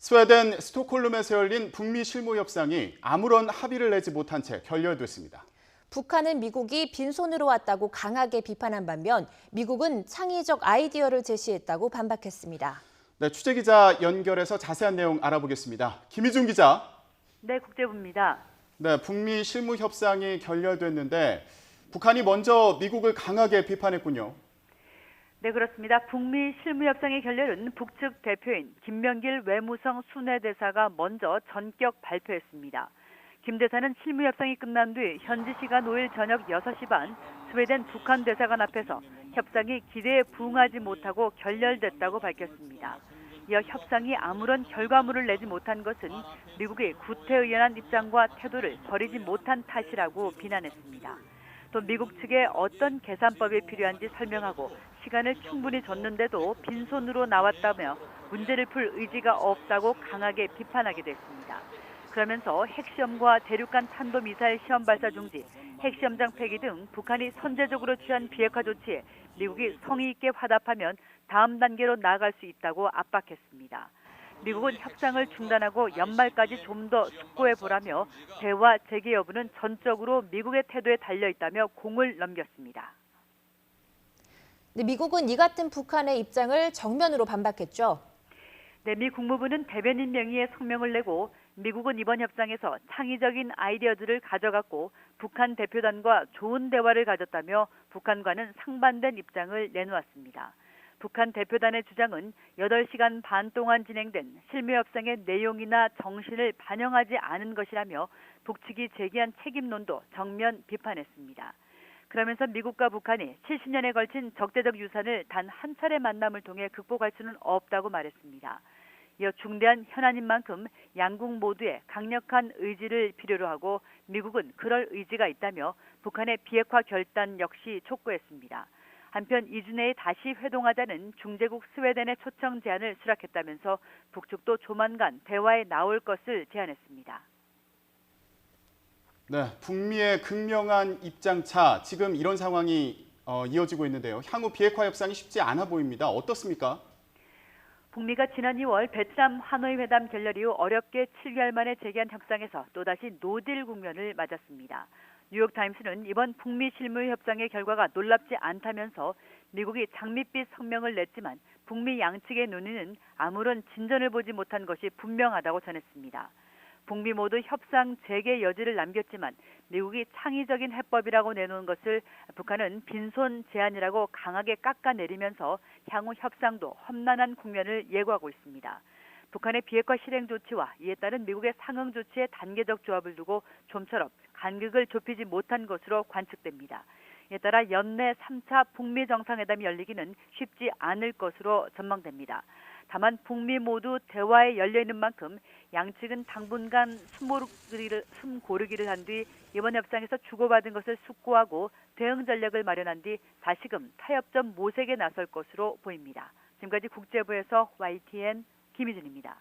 스웨덴 스톡홀름에서 열린 북미 실무 협상이 아무런 합의를 내지 못한 채 결렬됐습니다. 북한은 미국이 빈손으로 왔다고 강하게 비판한 반면 미국은 창의적 아이디어를 제시했다고 반박했습니다. 네, 취재기자 연결해서 자세한 내용 알아보겠습니다. 김희준 기자. 네, 국제부입니다. 네, 북미 실무 협상이 결렬됐는데 북한이 먼저 미국을 강하게 비판했군요. 네, 그렇습니다. 북미 실무협상의 결렬은 북측 대표인 김명길 외무성 순회대사가 먼저 전격 발표했습니다. 김 대사는 실무협상이 끝난 뒤 현지 시간 5일 저녁 6시 반 스웨덴 북한 대사관 앞에서 협상이 기대에 부응하지 못하고 결렬됐다고 밝혔습니다. 이어 협상이 아무런 결과물을 내지 못한 것은 미국의 구태의연한 입장과 태도를 버리지 못한 탓이라고 비난했습니다. 또 미국 측에 어떤 계산법이 필요한지 설명하고 시간을 충분히 줬는데도 빈손으로 나왔다며 문제를 풀 의지가 없다고 강하게 비판하기도 했습니다. 그러면서 핵시험과 대륙간 탄도미사일 시험 발사 중지, 핵시험장 폐기 등 북한이 선제적으로 취한 비핵화 조치에 미국이 성의 있게 화답하면 다음 단계로 나아갈 수 있다고 압박했습니다. 미국은 협상을 중단하고 연말까지 좀 더 숙고해 보라며 대화 재개 여부는 전적으로 미국의 태도에 달려 있다며 공을 넘겼습니다. 네, 미국은 이 같은 북한의 입장을 정면으로 반박했죠. 네, 미 국무부는 대변인 명의의 성명을 내고 미국은 이번 협상에서 창의적인 아이디어들을 가져갔고 북한 대표단과 좋은 대화를 가졌다며 북한과는 상반된 입장을 내놓았습니다. 북한 대표단의 주장은 8시간 반 동안 진행된 실무협상의 내용이나 정신을 반영하지 않은 것이라며 북측이 제기한 책임론도 정면 비판했습니다. 그러면서 미국과 북한이 70년에 걸친 적대적 유산을 단 한 차례 만남을 통해 극복할 수는 없다고 말했습니다. 이어 중대한 현안인 만큼 양국 모두의 강력한 의지를 필요로 하고 미국은 그럴 의지가 있다며 북한의 비핵화 결단 역시 촉구했습니다. 한편 2주 내에 다시 회동하자는 중재국 스웨덴의 초청 제안을 수락했다면서 북측도 조만간 대화에 나올 것을 제안했습니다. 네, 북미의 극명한 입장차, 지금 이런 상황이 이어지고 있는데요. 향후 비핵화 협상이 쉽지 않아 보입니다. 어떻습니까? 북미가 지난 2월 베트남 하노이 회담 결렬 이후 어렵게 7개월 만에 재개한 협상에서 또다시 노딜 국면을 맞았습니다. 뉴욕타임스는 이번 북미 실무 협상의 결과가 놀랍지 않다면서 미국이 장밋빛 성명을 냈지만 북미 양측의 논의는 아무런 진전을 보지 못한 것이 분명하다고 전했습니다. 북미 모두 협상 재개 여지를 남겼지만 미국이 창의적인 해법이라고 내놓은 것을 북한은 빈손 제안이라고 강하게 깎아내리면서 향후 협상도 험난한 국면을 예고하고 있습니다. 북한의 비핵화 실행 조치와 이에 따른 미국의 상응 조치의 단계적 조합을 두고 좀처럼 간극을 좁히지 못한 것으로 관측됩니다. 이에 따라 연내 3차 북미 정상회담이 열리기는 쉽지 않을 것으로 전망됩니다. 다만 북미 모두 대화에 열려있는 만큼 양측은 당분간 숨 고르기를 한 뒤 이번 협상에서 주고받은 것을 숙고하고 대응 전략을 마련한 뒤 다시금 타협점 모색에 나설 것으로 보입니다. 지금까지 국제부에서 YTN 김희준입니다.